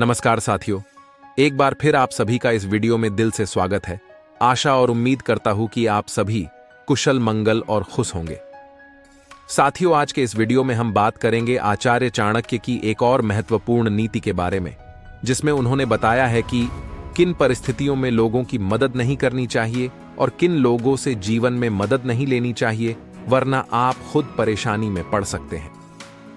नमस्कार साथियों, एक बार फिर आप सभी का इस वीडियो में दिल से स्वागत है। आशा और उम्मीद करता हूं कि आप सभी कुशल मंगल और खुश होंगे। साथियों, आज के इस वीडियो में हम बात करेंगे आचार्य चाणक्य की एक और महत्वपूर्ण नीति के बारे में, जिसमें उन्होंने बताया है कि किन परिस्थितियों में लोगों की मदद नहीं करनी चाहिए और किन लोगों से जीवन में मदद नहीं लेनी चाहिए, वरना आप खुद परेशानी में पड़ सकते हैं।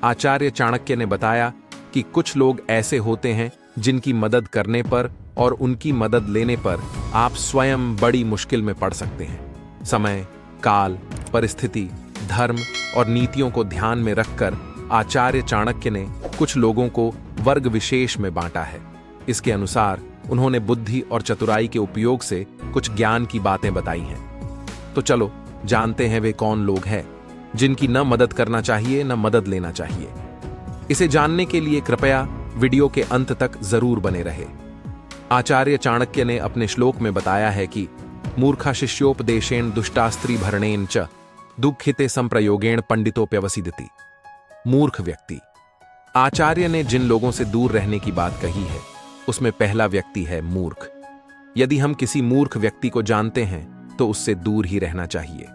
आचार्य चाणक्य ने बताया कि कुछ लोग ऐसे होते हैं जिनकी मदद करने पर और उनकी मदद लेने पर आप स्वयं बड़ी मुश्किल में पड़ सकते हैं। समय, काल, परिस्थिति, धर्म और नीतियों को ध्यान में रखकर आचार्य चाणक्य ने कुछ लोगों को वर्ग विशेष में बांटा है। इसके अनुसार उन्होंने बुद्धि और चतुराई के उपयोग से कुछ ज्ञान की बातें बताई हैं। तो चलो जानते हैं वे कौन लोग हैं जिनकी न मदद करना चाहिए न मदद लेना चाहिए। इसे जानने के लिए कृपया वीडियो के अंत तक जरूर बने रहे। आचार्य चाणक्य ने अपने श्लोक में बताया है कि मूर्खा शिष्योपदेशेन दुष्टास्त्री भरणेन च दुःखिते संप्रयोगेण पंडितोप्यवसिदति। मूर्ख व्यक्ति। आचार्य ने जिन लोगों से दूर रहने की बात कही है उसमें पहला व्यक्ति है मूर्ख। यदि हम किसी मूर्ख व्यक्ति को जानते हैं तो उससे दूर ही रहना चाहिए।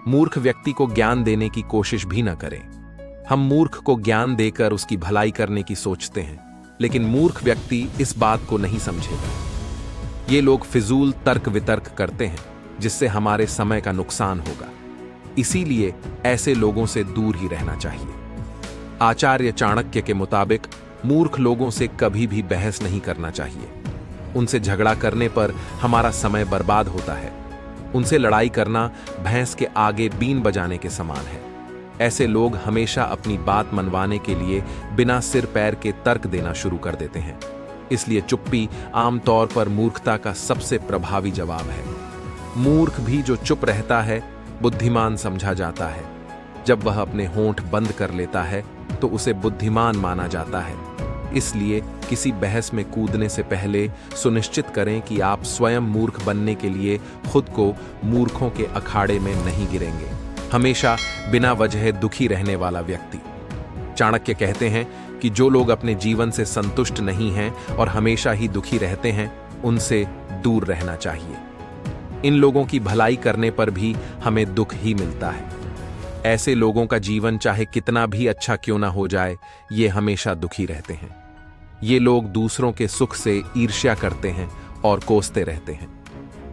मूर्ख व्यक्ति को ज्ञान देने की कोशिश भी न करें। हम मूर्ख को ज्ञान देकर उसकी भलाई करने की सोचते हैं, लेकिन मूर्ख व्यक्ति इस बात को नहीं समझेगा। ये लोग फिजूल तर्क वितर्क करते हैं जिससे हमारे समय का नुकसान होगा। इसीलिए ऐसे लोगों से दूर ही रहना चाहिए। आचार्य चाणक्य के मुताबिक मूर्ख लोगों से कभी भी बहस नहीं करना चाहिए। उनसे झगड़ा करने पर हमारा समय बर्बाद होता है। उनसे लड़ाई करना भैंस के आगे बीन बजाने के समान है। ऐसे लोग हमेशा अपनी बात मनवाने के लिए बिना सिर पैर के तर्क देना शुरू कर देते हैं। इसलिए चुप्पी आमतौर पर मूर्खता का सबसे प्रभावी जवाब है। मूर्ख भी जो चुप रहता है बुद्धिमान समझा जाता है। जब वह अपने होंठ बंद कर लेता है तो उसे बुद्धिमान माना जाता है। इसलिए किसी बहस में कूदने से पहले सुनिश्चित करें कि आप स्वयं मूर्ख बनने के लिए खुद को मूर्खों के अखाड़े में नहीं गिरेंगे। हमेशा बिना वजह दुखी रहने वाला व्यक्ति। चाणक्य कहते हैं कि जो लोग अपने जीवन से संतुष्ट नहीं हैं और हमेशा ही दुखी रहते हैं, उनसे दूर रहना चाहिए। इन लोगों की भलाई करने पर भी हमें दुख ही मिलता है। ऐसे लोगों का जीवन चाहे कितना भी अच्छा क्यों ना हो जाए, ये हमेशा दुखी रहते हैं। ये लोग दूसरों के सुख से ईर्ष्या करते हैं और कोसते रहते हैं।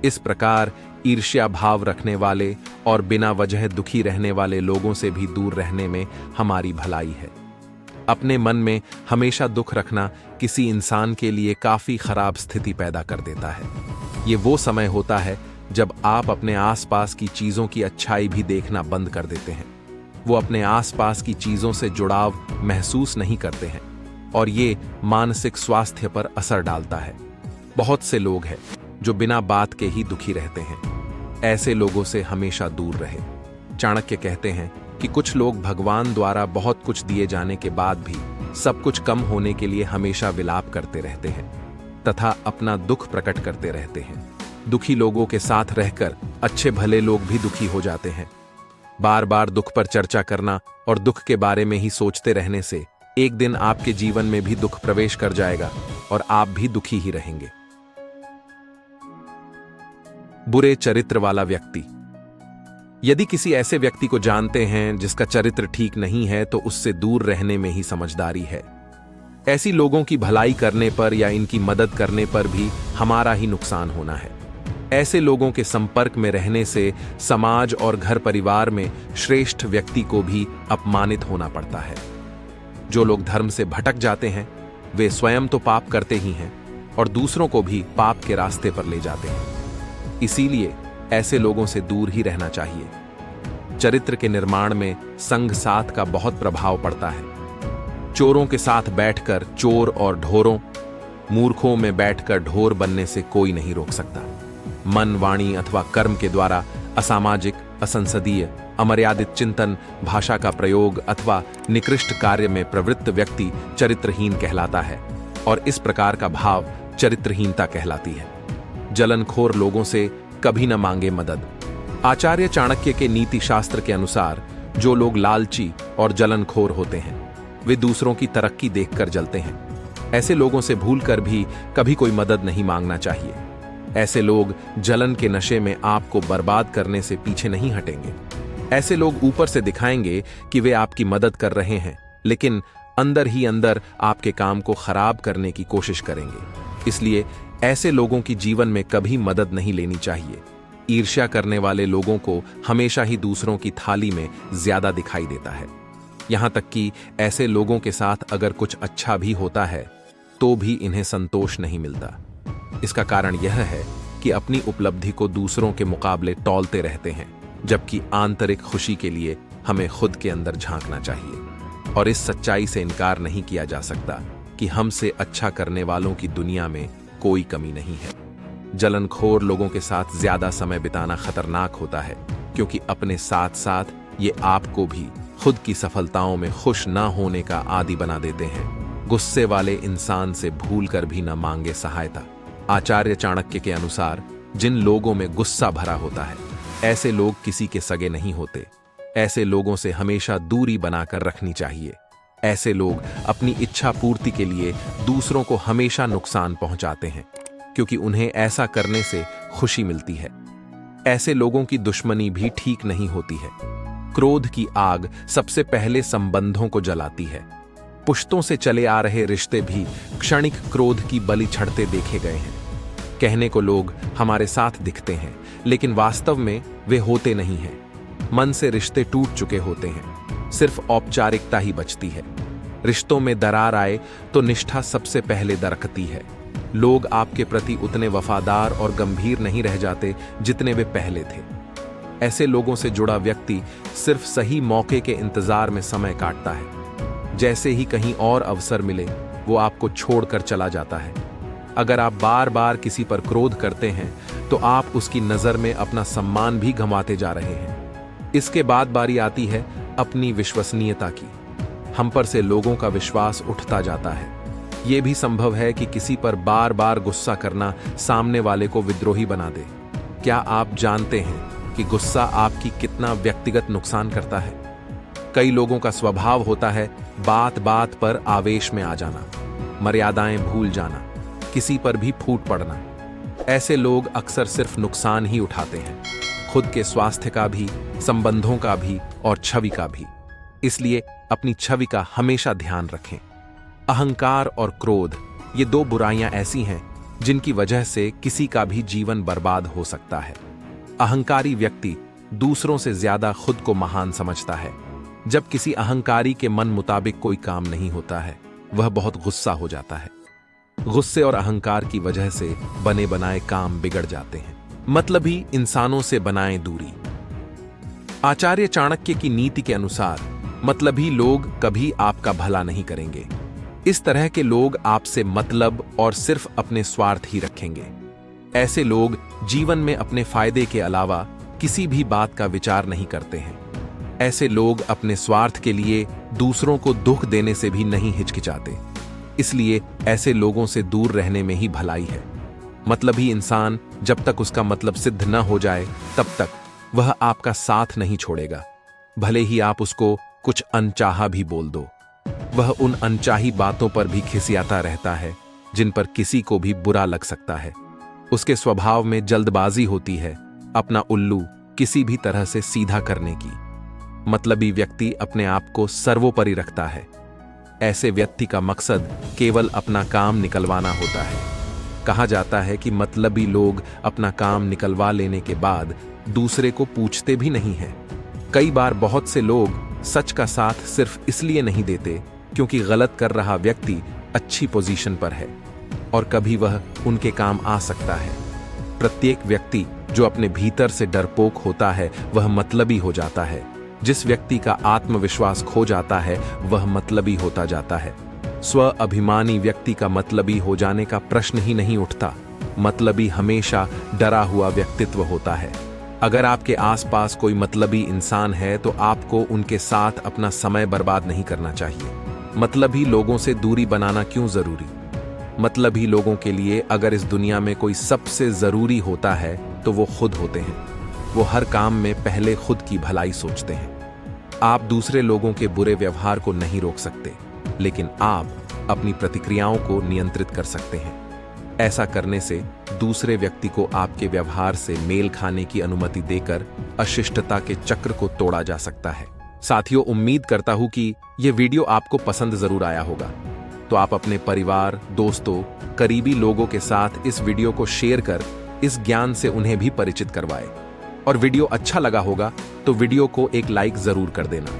इस प्रकार ईर्ष्या भाव रखने वाले और बिना वजह दुखी रहने वाले लोगों से भी दूर रहने में हमारी भलाई है। अपने मन में हमेशा दुख रखना किसी इंसान के लिए काफी खराब स्थिति पैदा कर देता है। ये वो समय होता है जब आप अपने आसपास की चीजों की अच्छाई भी देखना बंद कर देते हैं। वो अपने आसपास की चीजों से जुड़ाव महसूस नहीं करते हैं और ये मानसिक स्वास्थ्य पर असर डालता है। बहुत से लोग हैं जो बिना बात के ही दुखी रहते हैं। ऐसे लोगों से हमेशा दूर रहे। चाणक्य कहते हैं कि कुछ लोग भगवान द्वारा बहुत कुछ दिए जाने के बाद भी सब कुछ कम होने के लिए हमेशा विलाप करते रहते हैं तथा अपना दुख प्रकट करते रहते हैं। दुखी लोगों के साथ रहकर अच्छे भले लोग भी दुखी हो जाते हैं। बार बार दुख पर चर्चा करना और दुख के बारे में ही सोचते रहने से एक दिन आपके जीवन में भी दुख प्रवेश कर जाएगा और आप भी दुखी ही रहेंगे। बुरे चरित्र वाला व्यक्ति। यदि किसी ऐसे व्यक्ति को जानते हैं जिसका चरित्र ठीक नहीं है तो उससे दूर रहने में ही समझदारी है। ऐसी लोगों की भलाई करने पर या इनकी मदद करने पर भी हमारा ही नुकसान होना है। ऐसे लोगों के संपर्क में रहने से समाज और घर परिवार में श्रेष्ठ व्यक्ति को भी अपमानित होना पड़ता है। जो लोग धर्म से भटक जाते हैं वे स्वयं तो पाप करते ही हैं और दूसरों को भी पाप के रास्ते पर ले जाते हैं। इसीलिए ऐसे लोगों से दूर ही रहना चाहिए। चरित्र के निर्माण में संग साथ का बहुत प्रभाव पड़ता है। चोरों के साथ बैठकर चोर और ढोरों, मूर्खों में बैठकर ढोर बनने से कोई नहीं रोक सकता। मन, वाणी अथवा कर्म के द्वारा असामाजिक, असंसदीय, अमर्यादित चिंतन, भाषा का प्रयोग अथवा निकृष्ट कार्य में प्रवृत्त व्यक्ति चरित्रहीन कहलाता है और इस प्रकार का भाव चरित्रहीनता कहलाती है। जलनखोर लोगों से कभी न मांगे मदद। आचार्य चाणक्य के नीति शास्त्र के अनुसार जो लोग लालची और जलनखोर होते हैं वे दूसरों की तरक्की देखकर जलते हैं। ऐसे लोगों से भूलकर भी कभी कोई मदद नहीं मांगना चाहिए। ऐसे लोग जलन के नशे में आपको बर्बाद करने से पीछे नहीं हटेंगे। ऐसे लोग ऊपर से दिखाएंगे कि वे आपकी मदद कर रहे हैं, लेकिन अंदर ही अंदर आपके काम को खराब करने की कोशिश करेंगे। इसलिए ऐसे लोगों की जीवन में कभी मदद नहीं लेनी चाहिए। ईर्ष्या करने वाले लोगों को हमेशा ही दूसरों की थाली में ज्यादा दिखाई देता है। यहां तक कि ऐसे लोगों के साथ अगर कुछ अच्छा भी होता है तो भी इन्हें संतोष नहीं मिलता। इसका कारण यह है कि अपनी उपलब्धि को दूसरों के मुकाबले तौलते रहते हैं, जबकि आंतरिक खुशी के लिए हमें खुद के अंदर झांकना चाहिए। और इस सच्चाई से इनकार नहीं किया जा सकता कि हमसे अच्छा करने वालों की दुनिया में कोई कमी नहीं है। जलनखोर लोगों के साथ ज्यादा समय बिताना खतरनाक होता है, क्योंकि अपने साथ साथ ये आपको भी खुद की सफलताओं में खुश ना होने का आदी बना देते हैं। गुस्से वाले इंसान से भूलकर भी न मांगे सहायता। आचार्य चाणक्य के अनुसार जिन लोगों में गुस्सा भरा होता है, ऐसे लोग किसी के सगे नहीं होते। ऐसे लोगों से हमेशा दूरी बनाकर रखनी चाहिए। ऐसे लोग अपनी इच्छा पूर्ति के लिए दूसरों को हमेशा नुकसान पहुंचाते हैं, क्योंकि उन्हें ऐसा करने से खुशी मिलती है। ऐसे लोगों की दुश्मनी भी ठीक नहीं होती है। क्रोध की आग सबसे पहले संबंधों को जलाती है। पुश्तों से चले आ रहे रिश्ते भी क्षणिक क्रोध की बलि चढ़ते देखे गए हैं। कहने को लोग हमारे साथ दिखते हैं, लेकिन वास्तव में वे होते नहीं हैं। मन से रिश्ते टूट चुके होते हैं, सिर्फ औपचारिकता ही बचती है। रिश्तों में दरार आए तो निष्ठा सबसे पहले दरकती है। लोग आपके प्रति उतने वफादार और गंभीर नहीं रह जाते जितने वे पहले थे। ऐसे लोगों से जुड़ा व्यक्ति सिर्फ सही मौके के इंतजार में समय काटता है। जैसे ही कहीं और अवसर मिले, वो आपको छोड़कर चला जाता है। अगर आप बार बार किसी पर क्रोध करते हैं तो आप उसकी नजर में अपना सम्मान भी गंवाते जा रहे हैं। इसके बाद बारी आती है अपनी विश्वसनीयता की। हम पर से लोगों का विश्वास उठता जाता है। यह भी संभव है कि किसी पर बार बार गुस्सा करना सामने वाले को विद्रोही बना दे। क्या आप जानते हैं कि गुस्सा आपकी कितना व्यक्तिगत नुकसान करता है? कई लोगों का स्वभाव होता है बात बात पर आवेश में आ जाना, मर्यादाएं भूल जाना, किसी पर भी फूट पड़ना। ऐसे लोग अक्सर सिर्फ नुकसान ही उठाते हैं, खुद के स्वास्थ्य का भी, संबंधों का भी और छवि का भी। इसलिए अपनी छवि का हमेशा ध्यान रखें। अहंकार और क्रोध, ये दो बुराइयां ऐसी हैं जिनकी वजह से किसी का भी जीवन बर्बाद हो सकता है। अहंकारी व्यक्ति दूसरों से ज्यादा खुद को महान समझता है। जब किसी अहंकारी के मन मुताबिक कोई काम नहीं होता है, वह बहुत गुस्सा हो जाता है। गुस्से और अहंकार की वजह से बने बनाए काम बिगड़ जाते हैं। मतलबी इंसानों से बनाएं दूरी। आचार्य चाणक्य की नीति के अनुसार मतलबी लोग कभी आपका भला नहीं करेंगे। इस तरह के लोग आपसे मतलब और सिर्फ अपने स्वार्थ ही रखेंगे। ऐसे लोग जीवन में अपने फायदे के अलावा किसी भी बात का विचार नहीं करते हैं। ऐसे लोग अपने स्वार्थ के लिए दूसरों को दुख देने से भी नहीं हिचकिचाते। इसलिए ऐसे लोगों से दूर रहने में ही भलाई है। मतलबी इंसान जब तक उसका मतलब सिद्ध न हो जाए, तब तक वह आपका साथ नहीं छोड़ेगा। भले ही आप उसको कुछ अनचाहा भी बोल दो, वह उन अनचाही बातों पर भी खिसियाता रहता है जिन पर किसी को भी बुरा लग सकता है। उसके स्वभाव में जल्दबाजी होती है, अपना उल्लू किसी भी तरह से सीधा करने की। मतलबी व्यक्ति अपने आप को सर्वोपरि रखता है। ऐसे व्यक्ति का मकसद केवल अपना काम निकलवाना होता है। कहा जाता है कि मतलबी लोग अपना काम निकलवा लेने के बाद दूसरे को पूछते भी नहीं हैं। कई बार बहुत से लोग सच का साथ सिर्फ इसलिए नहीं देते क्योंकि गलत कर रहा व्यक्ति अच्छी पोजीशन पर है और कभी वह उनके काम आ सकता है। प्रत्येक व्यक्ति जो अपने भीतर से डरपोक होता है वह मतलबी हो जाता है। जिस व्यक्ति का आत्मविश्वास खो जाता है वह मतलबी होता जाता है। स्व अभिमानी व्यक्ति का मतलबी हो जाने का प्रश्न ही नहीं उठता। मतलबी हमेशा डरा हुआ व्यक्तित्व होता है। अगर आपके आसपास कोई मतलबी इंसान है तो आपको उनके साथ अपना समय बर्बाद नहीं करना चाहिए। मतलबी लोगों से दूरी बनाना क्यों जरूरी? मतलबी लोगों के लिए अगर इस दुनिया में कोई सबसे जरूरी होता है तो वो खुद होते हैं। वो हर काम में पहले खुद की भलाई सोचते हैं। आप दूसरे लोगों के बुरे व्यवहार को नहीं रोक सकते, लेकिन आप अपनी प्रतिक्रियाओं को नियंत्रित कर सकते हैं। ऐसा करने से दूसरे व्यक्ति को आपके व्यवहार से मेल खाने की अनुमति देकर अशिष्टता के चक्र को तोड़ा जा सकता है। साथियों, उम्मीद करता हूं कि यह वीडियो आपको पसंद जरूर आया होगा। तो आप अपने परिवार, दोस्तों, करीबी लोगों के साथ इस वीडियो को शेयर कर इस ज्ञान से उन्हें भी परिचित करवाएं। और वीडियो अच्छा लगा होगा तो वीडियो को एक लाइक जरूर कर देना।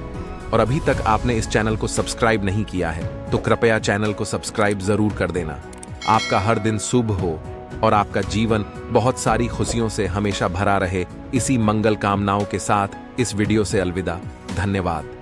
और अभी तक आपने इस चैनल को सब्सक्राइब नहीं किया है तो कृपया चैनल को सब्सक्राइब जरूर कर देना। आपका हर दिन शुभ हो और आपका जीवन बहुत सारी खुशियों से हमेशा भरा रहे, इसी मंगल कामनाओं के साथ इस वीडियो से अलविदा। धन्यवाद।